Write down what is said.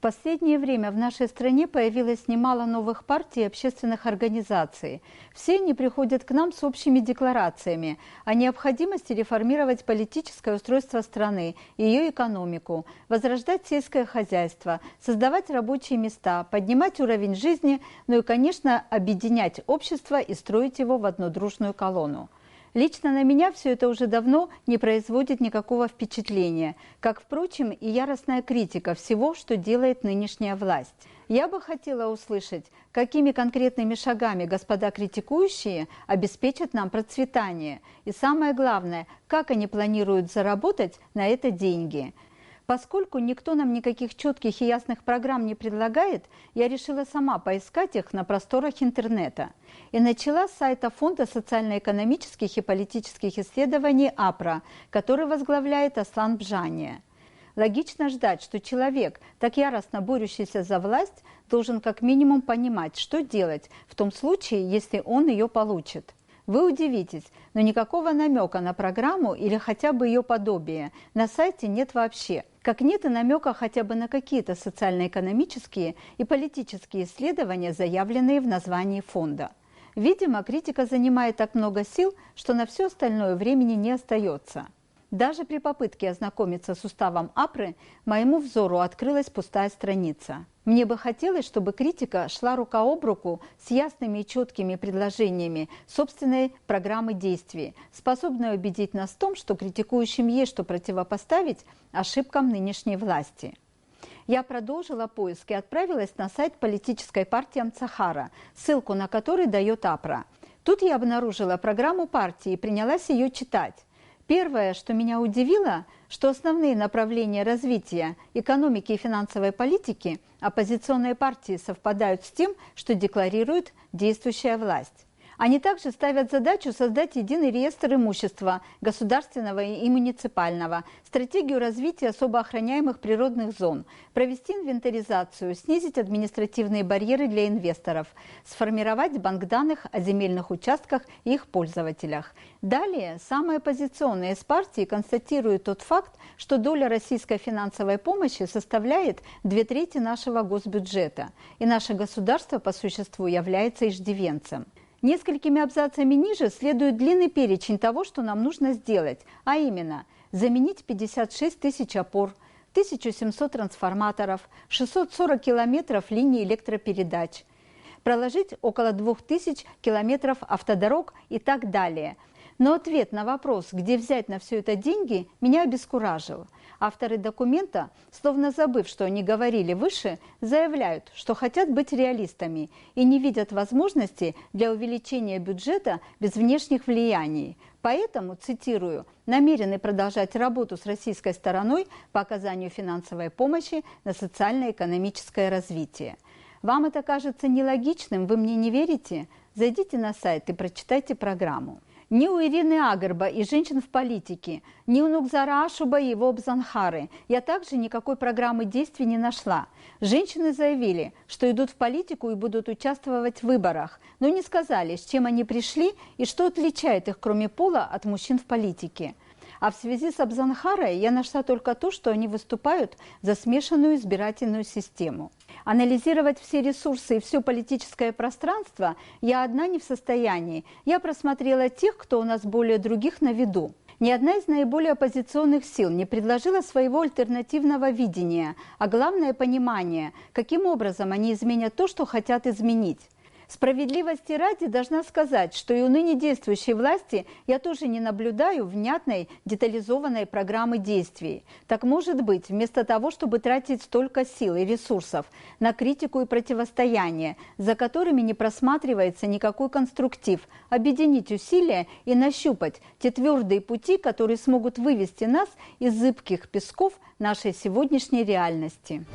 последнее время в нашей стране появилось немало новых партий и общественных организаций. Все они приходят к нам с общими декларациями о необходимости реформировать политическое устройство страны и ее экономику, возрождать сельское хозяйство, создавать рабочие места, поднимать уровень жизни, ну и, конечно, объединять общество и строить его в одну дружную колонну. Лично на меня все это уже давно не производит никакого впечатления, как, впрочем, и яростная критика всего, что делает нынешняя власть. Я бы хотела услышать, какими конкретными шагами господа критикующие обеспечат нам процветание, и самое главное, как они планируют заработать на это деньги. Поскольку никто нам никаких четких и ясных программ не предлагает, я решила сама поискать их на просторах интернета. И начала с сайта Фонда социально-экономических и политических исследований АПРА, который возглавляет Аслан Бжания. Логично ждать, что человек, так яростно борющийся за власть, должен как минимум понимать, что делать в том случае, если он ее получит. Вы удивитесь, но никакого намека на программу или хотя бы ее подобие на сайте нет вообще. Как нет и намека хотя бы на какие-то социально-экономические и политические исследования, заявленные в названии фонда. Видимо, критика занимает так много сил, что на все остальное времени не остается. Даже при попытке ознакомиться с уставом АПРы моему взору открылась пустая страница. Мне бы хотелось, чтобы критика шла рука об руку с ясными и четкими предложениями собственной программы действий, способной убедить нас в том, что критикующим есть что противопоставить ошибкам нынешней власти. Я продолжила поиски и отправилась на сайт политической партии Амцахара, ссылку на который дает АПРА. Тут я обнаружила программу партии и принялась ее читать. Первое, что меня удивило, что основные направления развития экономики и финансовой политики оппозиционной партии совпадают с тем, что декларирует действующая власть. Они также ставят задачу создать единый реестр имущества государственного и муниципального, стратегию развития особо охраняемых природных зон, провести инвентаризацию, снизить административные барьеры для инвесторов, сформировать банк данных о земельных участках и их пользователях. Далее, самые оппозиционные из партий констатируют тот факт, что доля российской финансовой помощи составляет 2/3 нашего госбюджета, и наше государство по существу является иждивенцем. Несколькими абзацами ниже следует длинный перечень того, что нам нужно сделать, а именно заменить 56 тысяч опор, 1700 трансформаторов, 640 километров линий электропередач, проложить около 2000 километров автодорог и так далее. Но ответ на вопрос, где взять на все это деньги, меня обескуражил. Авторы документа, словно забыв, что они говорили выше, заявляют, что хотят быть реалистами и не видят возможности для увеличения бюджета без внешних влияний. Поэтому, цитирую, намерены продолжать работу с российской стороной по оказанию финансовой помощи на социально-экономическое развитие. Вам это кажется нелогичным, вы мне не верите? Зайдите на сайт и прочитайте программу. Ни у Ирины Агарба и женщин в политике, ни у Нукзара Ашуба и его Обзанхары я также никакой программы действий не нашла. Женщины заявили, что идут в политику и будут участвовать в выборах, но не сказали, с чем они пришли и что отличает их, кроме пола, от мужчин в политике. А в связи с Обзанхарой я нашла только то, что они выступают за смешанную избирательную систему. Анализировать все ресурсы и все политическое пространство я одна не в состоянии. Я просмотрела тех, кто у нас более других на виду. Ни одна из наиболее оппозиционных сил не предложила своего альтернативного видения, а главное понимание, каким образом они изменят то, что хотят изменить. Справедливости ради должна сказать, что и у ныне действующей власти я тоже не наблюдаю внятной, детализованной программы действий. Так может быть, вместо того, чтобы тратить столько сил и ресурсов на критику и противостояние, за которыми не просматривается никакой конструктив, объединить усилия и нащупать те твердые пути, которые смогут вывести нас из зыбких песков нашей сегодняшней реальности.